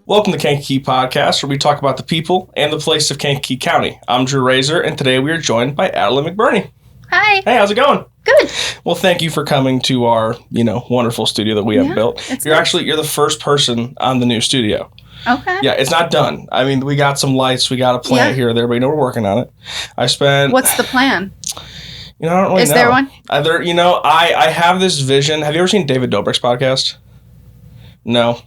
Welcome to Kankakee Podcast, where we talk about the people and the place of Kankakee County. I'm Drew Razor, and today we are joined by Adelynn McBurnie. Hi. Hey, how's it going? Good. Well, thank you for coming to our, wonderful studio that we have built. You're the first person on the new studio. Okay. Yeah, it's not done. I mean, we got some lights, we got a plant here or there, but we're working on it. What's the plan? I don't really know. Is there one? I have this vision. Have you ever seen David Dobrik's podcast? No.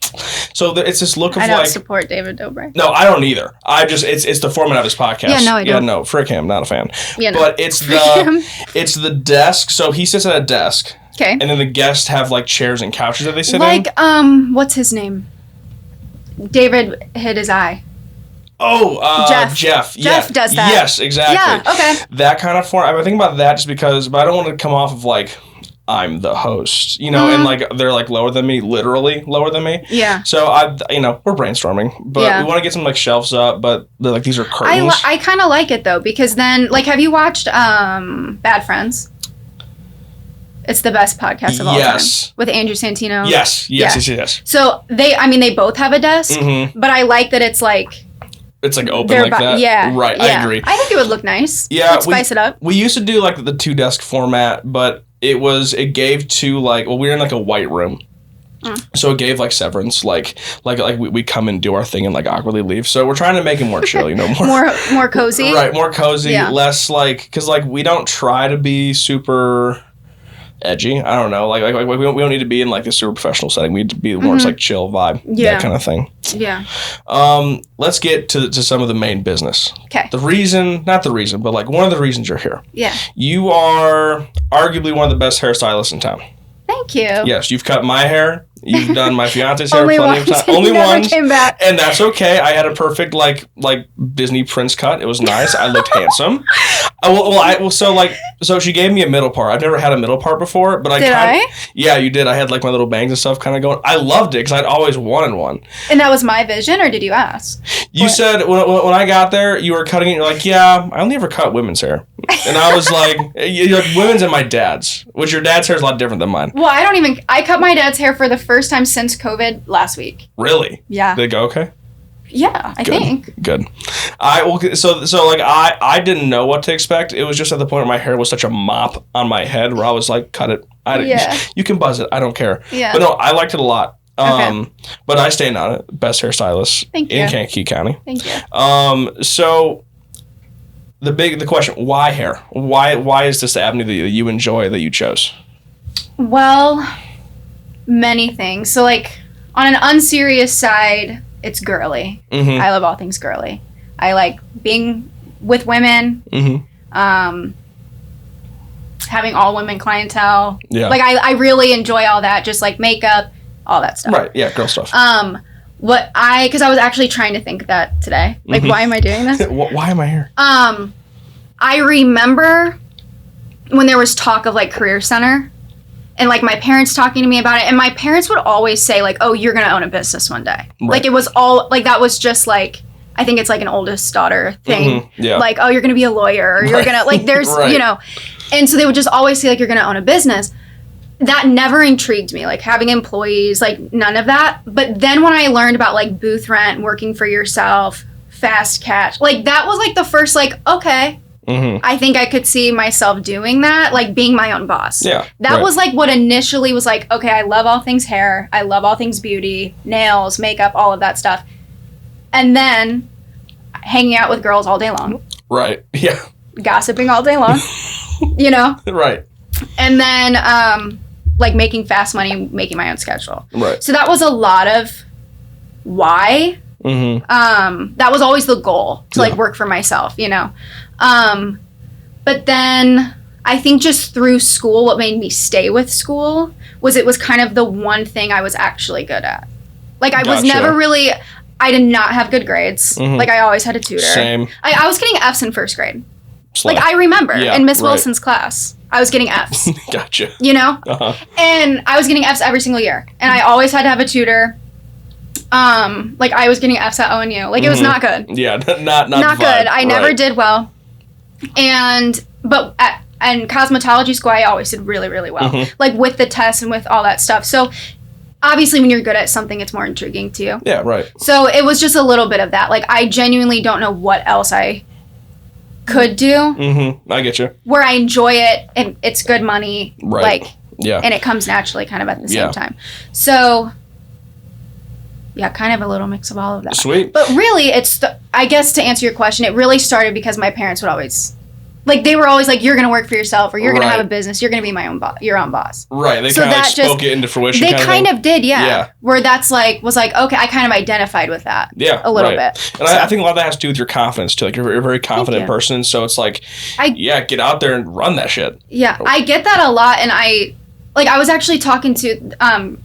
So it's this look of I don't support David Dobrik. No, I don't either. It's the format of his podcast. Yeah, no, I don't. Yeah, no, frick him, not a fan. Yeah, no. But it's the desk. So he sits at a desk. Okay. And then the guests have like chairs and couches that they sit in. What's his name? David hit his eye. Oh, Jeff. Jeff does that. Yes, exactly. Yeah, okay. That kind of form. I think about that just because, but I don't want to come off of like, I'm the host, and like they're like lower than me, literally lower than me. Yeah. So we're brainstorming, but we want to get some like shelves up, but they're like these are curtains. I kind of like it though because then like have you watched Bad Friends? It's the best podcast of all time. With Andrew Santino. Yes. So they both have a desk, but I like that it's like. It's like open like that? Yeah. Right, yeah. I agree. I think it would look nice. Yeah. Let's spice it up. We used to do like the 2-desk format, but it gave to like, well, we were in like a white room. So it gave like severance, like we come and do our thing and like awkwardly leave. So we're trying to make it more chill, more cozy. Right, more cozy, less like, because like we don't try to be super edgy. I don't know, like we don't need to be in like a super professional setting. We need to be more just like chill vibe, that kind of thing. Yeah. Let's get to some of the main business. Okay. Not the reason, but like one of the reasons you're here. Yeah. You are arguably one of the best hairstylists in town. Thank you. Yes, you've cut my hair. You've done my fiance's hair plenty of times. Only once. Came back. And that's okay. I had a perfect like Disney Prince cut. It was nice. I looked handsome. So she gave me a middle part. I've never had a middle part before, but Did I? Yeah, you did. I had like my little bangs and stuff kind of going. I loved it because I'd always wanted one. And that was my vision, or did you ask? You said when I got there, you were cutting it. You're like, yeah, I only ever cut women's hair, and I was like, you're like women's and my dad's, which your dad's hair is a lot different than mine. Well, I cut my dad's hair for the first time since COVID last week. Really? Yeah. Did it go okay? Yeah, I think. Good. I didn't know what to expect. It was just at the point where my hair was such a mop on my head where I was like, cut it. You can buzz it. I don't care. Yeah. But no, I liked it a lot. Okay. But I stand on it. Best hairstylist in Kankakee County. Thank you. So the question, why hair? Why is this the avenue that you enjoy that you chose? Well, many things. So like on an unserious side, it's girly. I love all things girly. I like being with women. Having all women clientele. Yeah. Like I really enjoy all that, just like makeup, all that stuff. Right. Yeah. Girl stuff. Because I was actually trying to think of that today. Like, why am I doing this? Why am I here? I remember when there was talk of like Career Center. And, like, my parents talking to me about it. And my parents would always say, like, oh, you're going to own a business one day. Right. Like, it was all, like, that was just, like, I think it's, like, an oldest daughter thing. Yeah. Like, oh, you're going to be a lawyer. Or you're going to, like, there's, And so they would just always say, like, you're going to own a business. That never intrigued me. Like, having employees, like, none of that. But then when I learned about, like, booth rent, working for yourself, fast cash. Like, that was, like, the first, like, okay. I think I could see myself doing that, like being my own boss. Yeah. That was like what initially was like, okay, I love all things hair. I love all things beauty, nails, makeup, all of that stuff. And then hanging out with girls all day long. Right. Yeah. Gossiping all day long. Right. And then like making fast money, making my own schedule. Right. So that was a lot of why. That was always the goal to like work for myself, but then I think just through school, what made me stay with school was it was kind of the one thing I was actually good at. Like I was never really, I did not have good grades. Like I always had a tutor. Same. I was getting F's in first grade. Like I remember in Miss Wilson's class, I was getting F's. Gotcha. And I was getting F's every single year. And I always had to have a tutor. Like I was getting F's at ONU. Like it was not good. Yeah, not good. I never did well. But cosmetology school, I always did really, really well. Like with the tests and with all that stuff. So obviously when you're good at something, it's more intriguing to you. Yeah, right. So it was just a little bit of that. Like, I genuinely don't know what else I could do. Mm-hmm. I get you. Where I enjoy it and it's good money. Right. Like, yeah. And it comes naturally kind of at the same time. So, yeah, kind of a little mix of all of that. Sweet. But really, I guess to answer your question, it really started because my parents would always... Like, they were always like, you're going to work for yourself, or you're going to have a business, you're going to be your own boss. Right. They kind of like spoke it into fruition. They kind of did, yeah. Where that's like, was like, okay, I kind of identified with that. Yeah. A little bit. And I think a lot of that has to do with your confidence, too. Like, you're a very confident person, so it's like, get out there and run that shit. Yeah. I get that a lot, and I was actually talking to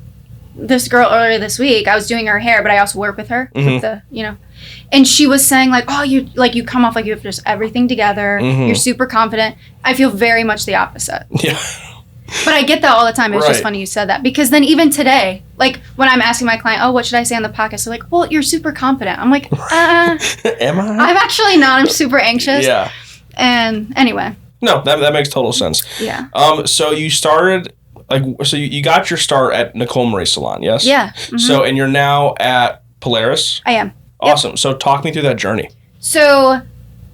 this girl earlier this week. I was doing her hair, but I also work with her, with the, and she was saying, like, oh, you come off like you have just everything together. You're super confident. I feel very much the opposite. Yeah. But I get that all the time. It's just funny you said that. Because then even today, like, when I'm asking my client, oh, what should I say on the podcast? They're like, well, you're super confident. I'm like, am I? I'm actually not. I'm super anxious. Yeah. And anyway. No, that makes total sense. Yeah. So you started... you got your start at Polaris Salon, yes? Yeah. Mm-hmm. So, and you're now at Polaris? I am. Awesome. Yep. So talk me through that journey. So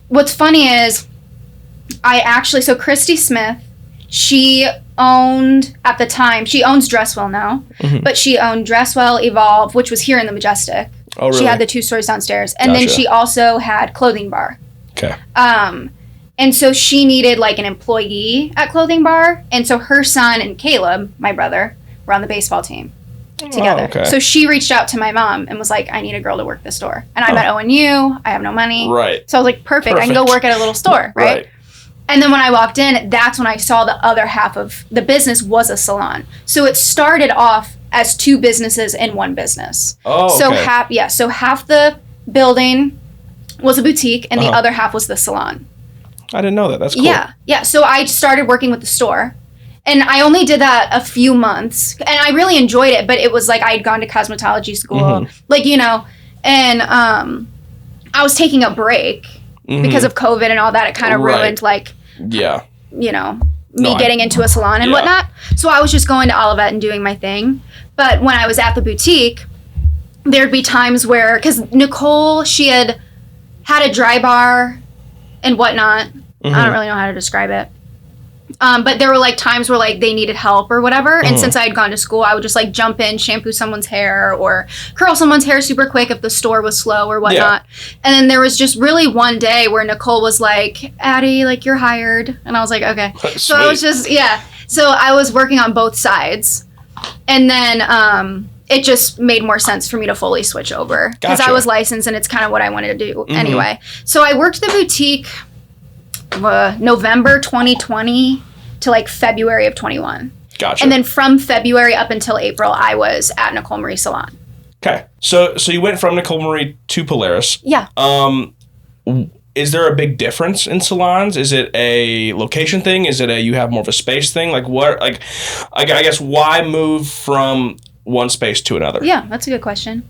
what's funny is so Christy Smith, she owns Dresswell now, but she owned Dresswell, Evolve, which was here in the Majestic. Oh, really? She had the 2 stores downstairs. And then she also had Clothing Bar. Okay. And so she needed like an employee at Clothing Bar. And so her son and Caleb, my brother, were on the baseball team together. Oh, okay. So she reached out to my mom and was like, I need a girl to work the store. And I'm at ONU. I have no money. Right. So I was like, perfect. I can go work at a little store. Right. And then when I walked in, that's when I saw the other half of the business was a salon. So it started off as 2 businesses in one business. Oh, okay. So half the building was a boutique and the other half was the salon. I didn't know that. That's cool. Yeah. Yeah. So I started working with the store. And I only did that a few months. And I really enjoyed it. But it was like I had gone to cosmetology school. Like, and I was taking a break because of COVID and all that. It kind of ruined, me getting into a salon and whatnot. So I was just going to Olivet and doing my thing. But when I was at the boutique, there'd be times where, because Nicole, she had a dry bar and whatnot. I don't really know how to describe it. But there were like times where like they needed help or whatever. And since I had gone to school, I would just like jump in, shampoo someone's hair or curl someone's hair super quick if the store was slow or whatnot. Yeah. And then there was just really one day where Nicole was like, Addie, like you're hired. And I was like, okay. So I was just, So I was working on both sides. And then it just made more sense for me to fully switch over. Because I was licensed and it's kind of what I wanted to do anyway. So I worked the boutique November 2020 to like February of 21. Gotcha. And then from February up until April, I was at Polaris Salon. Okay. So you went from Polaris to Polaris. Yeah. Is there a big difference in salons? Is it a location thing? Is it you have more of a space thing? Like what? Like, I guess why move from one space to another? Yeah, that's a good question.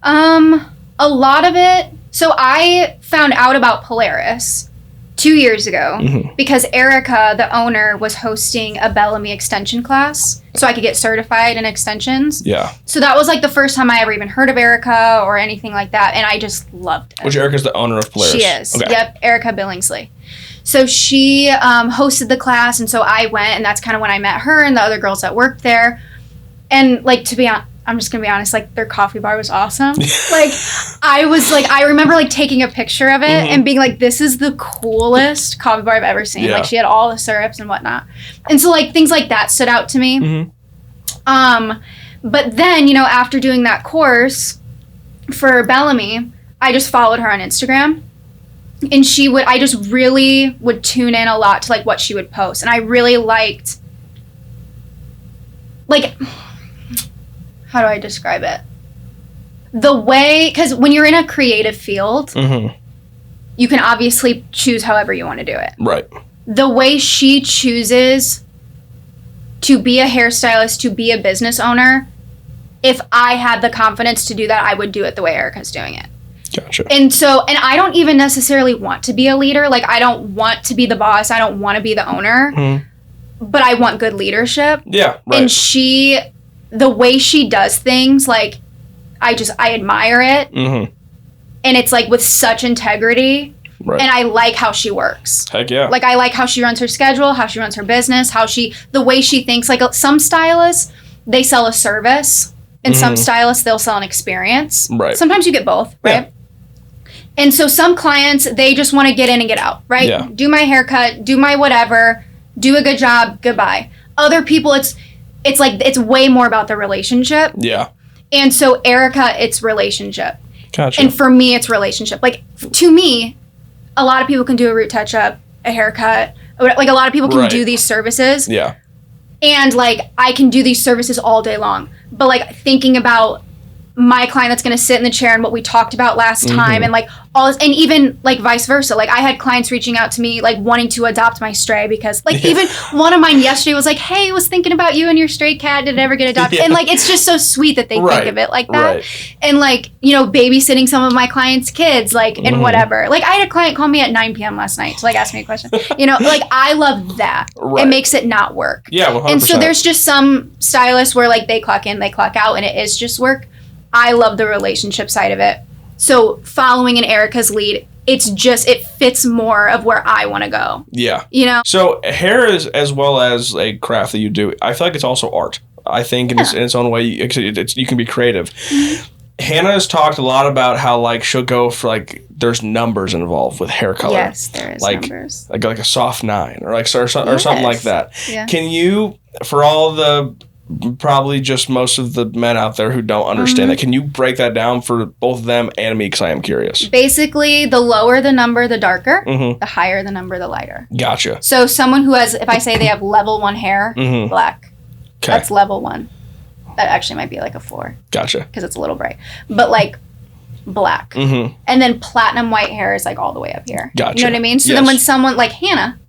A lot of it. So I found out about Polaris 2 years ago because Erica, the owner, was hosting a Bellamy extension class so I could get certified in extensions. Yeah. So that was like the first time I ever even heard of Erica or anything like that, and I just loved it. Which Erica's the owner of Polaris? She is. Okay. Yep, Erica Billingsley. So she hosted the class, and so I went, and that's kind of when I met her and the other girls that worked there. And like, to be honest, I'm just gonna be honest, like their coffee bar was awesome. Like I remember like taking a picture of it and being like, this is the coolest coffee bar I've ever seen. Yeah. Like she had all the syrups and whatnot. And so like things like that stood out to me. But then, after doing that course for Bellamy, I just followed her on Instagram. And I just really would tune in a lot to like what she would post. And I really liked like, how do I describe it? The way, because when you're in a creative field, you can obviously choose however you want to do it. Right. The way she chooses to be a hairstylist, to be a business owner, if I had the confidence to do that, I would do it the way Erica's doing it. Gotcha. And I don't even necessarily want to be a leader. Like, I don't want to be the boss. I don't want to be the owner. But I want good leadership. Yeah, right. And the way she does things, like, I admire it. Mm-hmm. And it's, like, with such integrity. Right. And I like how she works. Heck yeah. Like, I like how she runs her schedule, how she runs her business, the way she thinks. Like, some stylists, they sell a service. And some stylists, they'll sell an experience. Right. Sometimes you get both, right? Yeah. And so some clients, they just want to get in and get out, right? Yeah. Do my haircut, do my whatever, do a good job, goodbye. Other people, it's like, it's way more about the relationship. Yeah. And so Erica, it's relationship. Gotcha. And for me, it's relationship. Like, to me, a lot of people can do a root touch-up, a haircut. Like, a lot of people can do these services. Yeah. And, like, I can do these services all day long. But, like, thinking about my client that's going to sit in the chair and what we talked about last time and, like, all this, and even, like, vice versa. Like, I had clients reaching out to me, like, wanting to adopt my stray because, like, even one of mine yesterday was like, hey, I was thinking about you and your stray cat. Did it ever get adopted? And, like, it's just so sweet that they think of it like that. Right. And, like, you know, babysitting some of my clients' kids, like, and whatever. Like, I had a client call me at 9 p.m. last night to, like, ask me a question. You know, like, I love that. Right. It makes it not work. Yeah, 100%. And so there's just some stylists where, like, they clock in, they clock out, and it is just work. I love the relationship side of it. So following in Erica's lead, it fits more of where I want to go. Yeah. You know? So hair is, as well as a craft that you do, I feel like it's also art. I think in its own way, you can be creative. Mm-hmm. Hannah has talked a lot about how, like, she'll go for, like, there's numbers involved with hair color. Yes, there is numbers. Like a soft 9 or something like that. Yeah. Can you, for all the probably just most of the men out there who don't understand that, can you break that down for both them and me, because I am curious? Basically, the lower the number, the darker. The higher the number, the lighter. Gotcha. So someone who has, if I say they have level 1 hair, black, that's level 1. That actually might be like a 4. Gotcha. Because it's a little bright. But, like, black. And then platinum white hair is, like, all the way up here. Gotcha. You know what I mean? So then when someone, like Hannah,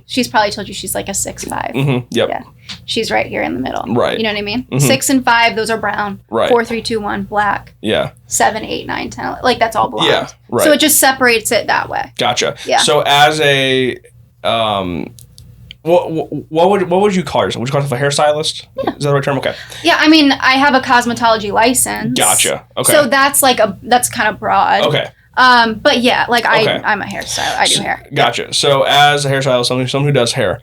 she's probably told you she's like a 6'5". Yep. Yeah. She's right here in the middle. Right. You know what I mean? 6 and 5, those are brown. Right. 4, 3, 2, 1, black. Yeah. 7, 8, 9, 10, like, that's all blonde. Yeah. Right. So it just separates it that way. Gotcha. Yeah. So as a what would you call yourself? Would you call yourself a hairstylist? Yeah. Is that the right term? Okay. Yeah, I mean, I have a cosmetology license. Gotcha. Okay. So that's like that's kind of broad. Okay. But yeah, like I'm a hairstylist. I do hair. Gotcha. So as a hairstylist, someone who does hair,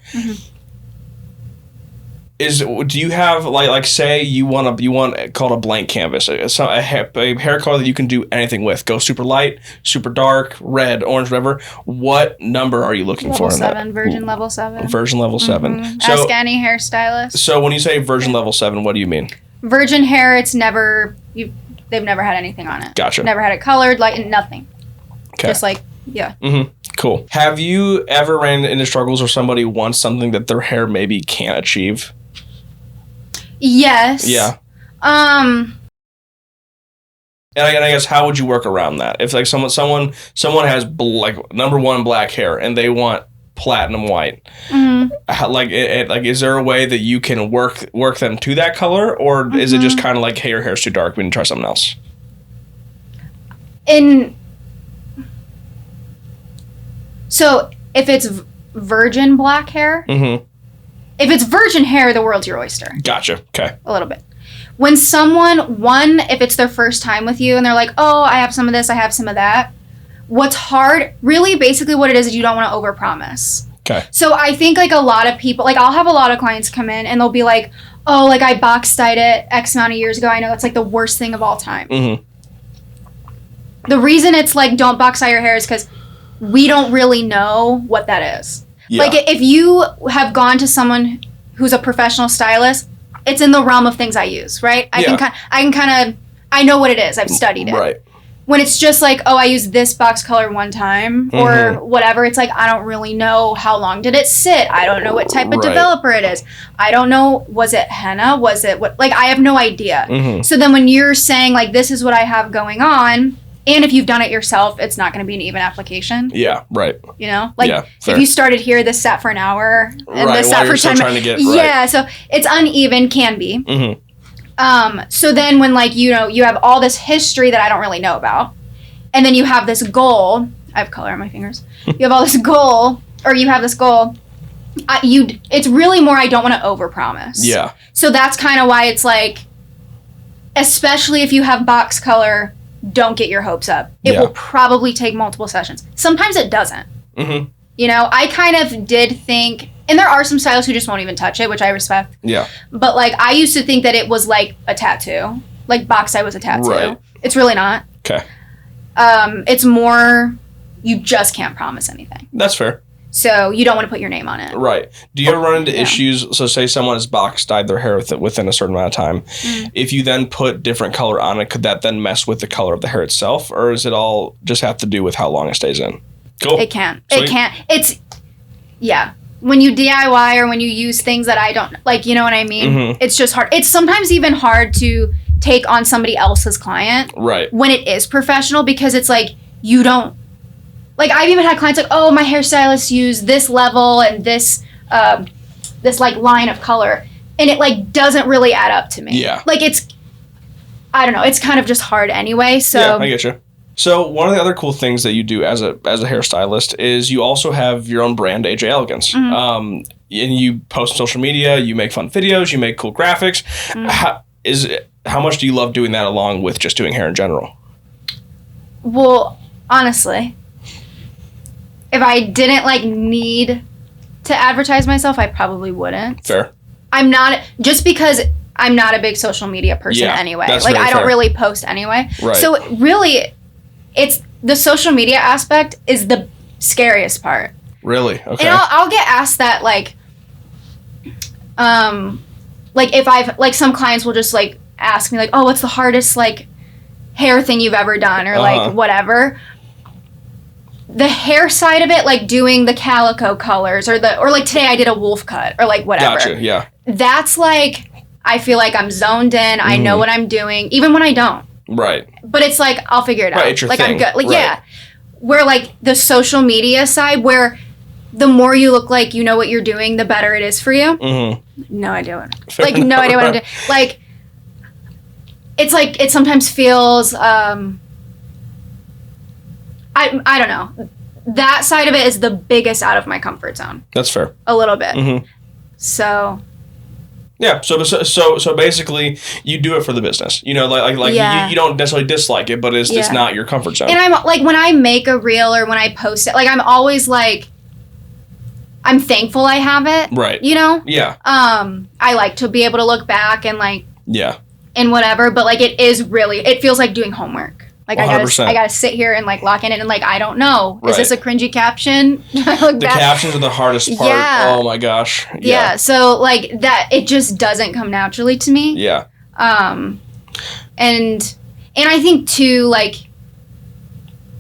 do you have like say you want called a blank canvas, a hair color that you can do anything with? Go super light, super dark, red, orange, whatever. What number are you looking for? Level 7, virgin level 7. Virgin level 7. So, ask any hairstylist. So when you say virgin level 7, what do you mean? Virgin hair, they've never had anything on it. Gotcha. Never had it colored, like nothing. Okay. Just like, yeah. Cool. Have you ever ran into struggles where somebody wants something that their hair maybe can't achieve? Yes. Yeah. And I guess how would you work around that? If like someone has like number 1 black hair and they want platinum white, is there a way that you can work them to that color, or is it just kind of like, hey, your hair's too dark, we need to try something else? So if it's virgin black hair. If it's virgin hair, the world's your oyster. Gotcha. Okay. A little bit. When someone, if it's their first time with you and they're like, oh, I have some of this, I have some of that. What's hard, really basically what it is you don't want to overpromise. Okay. So I think like a lot of people, like I'll have a lot of clients come in and they'll be like, oh, like I box dyed it X amount of years ago. I know that's like the worst thing of all time. The reason it's like don't box dye your hair is because we don't really know what that is. Yeah. Like, if you have gone to someone who's a professional stylist, it's in the realm of things I use, right? I know what it is. I've studied it. Right. When it's just like, oh, I used this box color one time or whatever, it's like, I don't really know how long did it sit. I don't know what type of developer it is. I don't know, was it henna? Was it what? Like, I have no idea. So then when you're saying, like, this is what I have going on, and if you've done it yourself, it's not going to be an even application. Yeah, right. You know? Like, if you started here, this sat for an hour, and this sat for 10 minutes. Yeah, so it's uneven, can be. So then when, like, you know, you have all this history that I don't really know about, and then you have this goal. I have color on my fingers. You have all this goal, or you have this goal. It's really more I don't want to overpromise. Yeah. So that's kind of why it's like, especially if you have box color, don't get your hopes up. It will probably take multiple sessions. Sometimes it doesn't. Mm-hmm. You know, I kind of did think, and there are some stylists who just won't even touch it, which I respect. Yeah. But, like, I used to think that it was like a tattoo. Like, box eye was a tattoo. Right. It's really not. Okay. It's more, you just can't promise anything. That's fair. So you don't want to put your name on it. Right. Do you ever run into issues? So say someone has box dyed their hair within a certain amount of time. Mm. If you then put different color on it, could that then mess with the color of the hair itself? Or is it all just have to do with how long it stays in? Cool. It can. Sweet. It can't. It's, when you DIY or when you use things that I don't, like, you know what I mean? Mm-hmm. It's just hard. It's sometimes even hard to take on somebody else's client. Right. When it is professional, because it's like, you don't, like, I've even had clients like, oh, my hairstylist used this level and this like line of color, and it like doesn't really add up to me. Yeah. Like, it's, I don't know, it's kind of just hard anyway. So yeah, I get you. So one of the other cool things that you do as a hairstylist is you also have your own brand, AJ Elegance. Mm-hmm. And you post on social media, you make fun videos, you make cool graphics. Mm-hmm. How much do you love doing that along with just doing hair in general? Well, honestly, if I didn't like need to advertise myself, I probably wouldn't. Fair. I'm not, just because I'm not a big social media person anyway. Like, I don't really post anyway. Right. So really, it's the social media aspect is the scariest part. Really? Okay. And I'll get asked that, like if I've, like, some clients will just like ask me like, oh, what's the hardest like hair thing you've ever done, or like whatever. The hair side of it, like doing the calico colors or like today I did a wolf cut or like whatever. Gotcha, yeah. That's like, I feel like I'm zoned in. I know what I'm doing, even when I don't. Right. But it's like, I'll figure it out. Right, it's your like thing. I'm good. Like, yeah. Where like the social media side, where the more you look like you know what you're doing, the better it is for you. Mm-hmm. No idea what. Like, no idea what I'm doing. Like, it's like, it sometimes feels, I don't know. That side of it is the biggest out of my comfort zone. That's fair. A little bit. Mm-hmm. So. Yeah. So basically, you do it for the business. You know, like you don't necessarily dislike it, but it's not your comfort zone. And I'm like, when I make a reel or when I post it, like, I'm always like, I'm thankful I have it. Right. You know. Yeah. I like to be able to look back and like. Yeah. And whatever, but like, it feels like doing homework. Like, 100%. I gotta sit here and like lock in it and like, I don't know. Right. Is this a cringy caption? The captions are the hardest part. Yeah. Oh my gosh. Yeah. So like that, it just doesn't come naturally to me. Yeah. And I think too, like,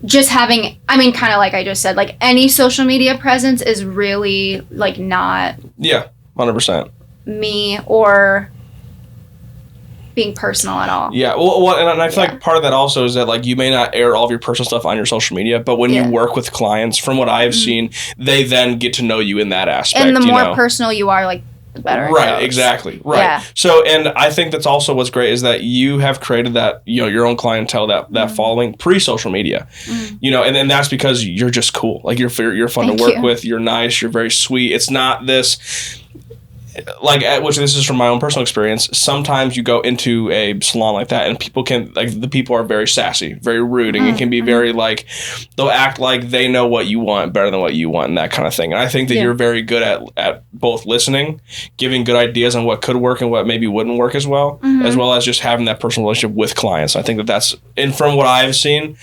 just having, I mean, kind of like I just said, like, any social media presence is really like not. Yeah. 100%. Me or being personal at all. Yeah, well, and I feel like part of that also is that, like, you may not air all of your personal stuff on your social media, but when you work with clients, from what I've seen, they then get to know you in that aspect. And the more personal you are, like, the better. Right, exactly. Right. Yeah. So, and I think that's also what's great is that you have created that, you know, your own clientele, that following pre-social media, you know, and that's because you're just cool. Like, you're fun to work with. You're nice. You're very sweet. It's not this. Like, which this is from my own personal experience, sometimes you go into a salon like that and people can, like, the people are very sassy, very rude, and it can be very, like, they'll act like they know what you want better than what you want and that kind of thing. And I think that you're very good at both listening, giving good ideas on what could work and what maybe wouldn't work as well as just having that personal relationship with clients. I think that that's, and from what I've seen,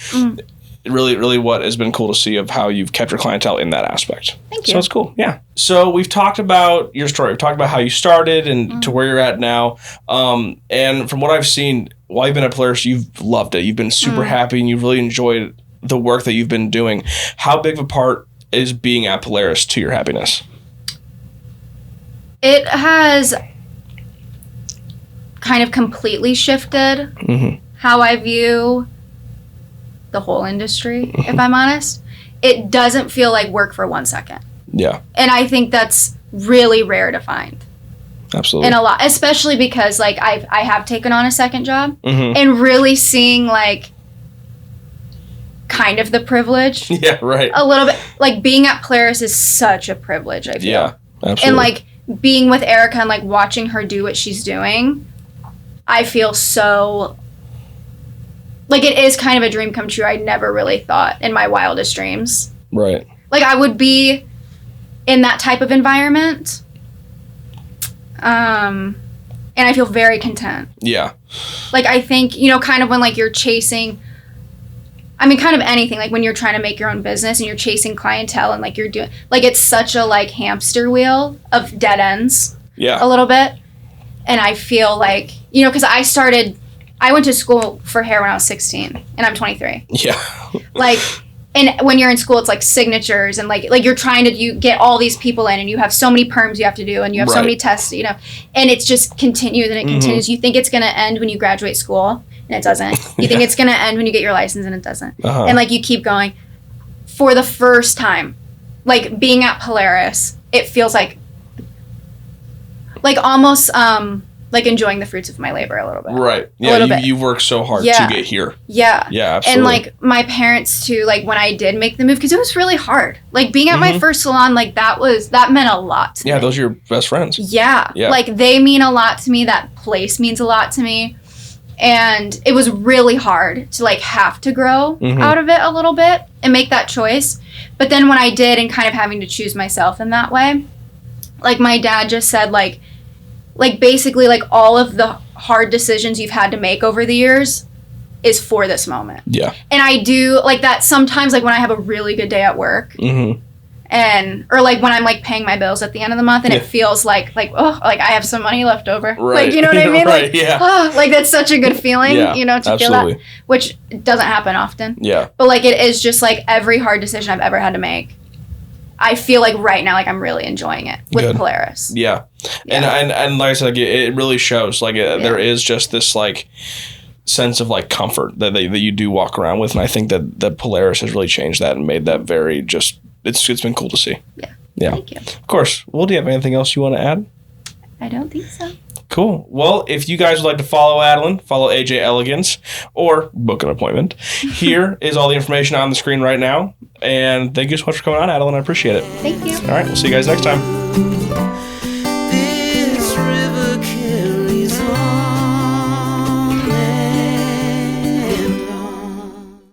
really, really what has been cool to see of how you've kept your clientele in that aspect. Thank you. So it's cool. Yeah. So we've talked about your story. We've talked about how you started and to where you're at now. And from what I've seen, while you've been at Polaris, you've loved it. You've been super happy and you've really enjoyed the work that you've been doing. How big of a part is being at Polaris to your happiness? It has kind of completely shifted how I view the whole industry, if I'm honest. It doesn't feel like work for 1 second. Yeah. And I think that's really rare to find. Absolutely. And a lot, especially because, like, I have taken on a second job and really seeing, like, kind of the privilege. Yeah, right. A little bit. Like, being at Polaris is such a privilege, I feel. Yeah, absolutely. And, like, being with Erica and, like, watching her do what she's doing, I feel so, like, it is kind of a dream come true. I never really thought in my wildest dreams. Right. Like, I would be in that type of environment. And I feel very content. Yeah. Like, I think, you know, kind of when, like, you're chasing, I mean, kind of anything, like, when you're trying to make your own business and you're chasing clientele and, like, you're doing, like, it's such a, like, hamster wheel of dead ends. Yeah. A little bit. And I feel like, you know, because I went to school for hair when I was 16, and I'm 23. Yeah. Like, and when you're in school, it's like signatures and like you're trying to you get all these people in, and you have so many perms you have to do, and you have so many tests, you know, and it's just continues and it continues. You think it's going to end when you graduate school, and it doesn't. You think it's going to end when you get your license, and it doesn't. And like you keep going. For the first time, like being at Polaris, it feels like almost like enjoying the fruits of my labor a little bit. Right. Yeah, you worked so hard to get here. Yeah. Yeah, absolutely. And like my parents too, like when I did make the move, because it was really hard. Like being at my first salon, like that meant a lot to me. Yeah, those are your best friends. Yeah. Like they mean a lot to me. That place means a lot to me. And it was really hard to like have to grow out of it a little bit and make that choice. But then when I did, and kind of having to choose myself in that way, like my dad just said like basically like all of the hard decisions you've had to make over the years is for this moment. Yeah. And I do like that sometimes, like when I have a really good day at work and, or like when I'm like paying my bills at the end of the month and it feels like, oh, like I have some money left over. Right. Like, you know what I mean? Right. Like, oh, like that's such a good feeling, you know, to feel that, which doesn't happen often. Yeah. But like, it is just like every hard decision I've ever had to make. I feel like right now, like I'm really enjoying it with Polaris. Yeah. And like I said, like, it really shows. Like there is just this like sense of like comfort that you do walk around with, and I think that Polaris has really changed that and made that very just. It's been cool to see. Yeah. Yeah. Thank you. Of course. Well, do you have anything else you want to add? I don't think so. Cool. Well, if you guys would like to follow Adelynn, follow AJ Elegance, or book an appointment, here is all the information on the screen right now. And thank you so much for coming on, Adelynn. I appreciate it. Thank you. All right. We'll see you guys next time.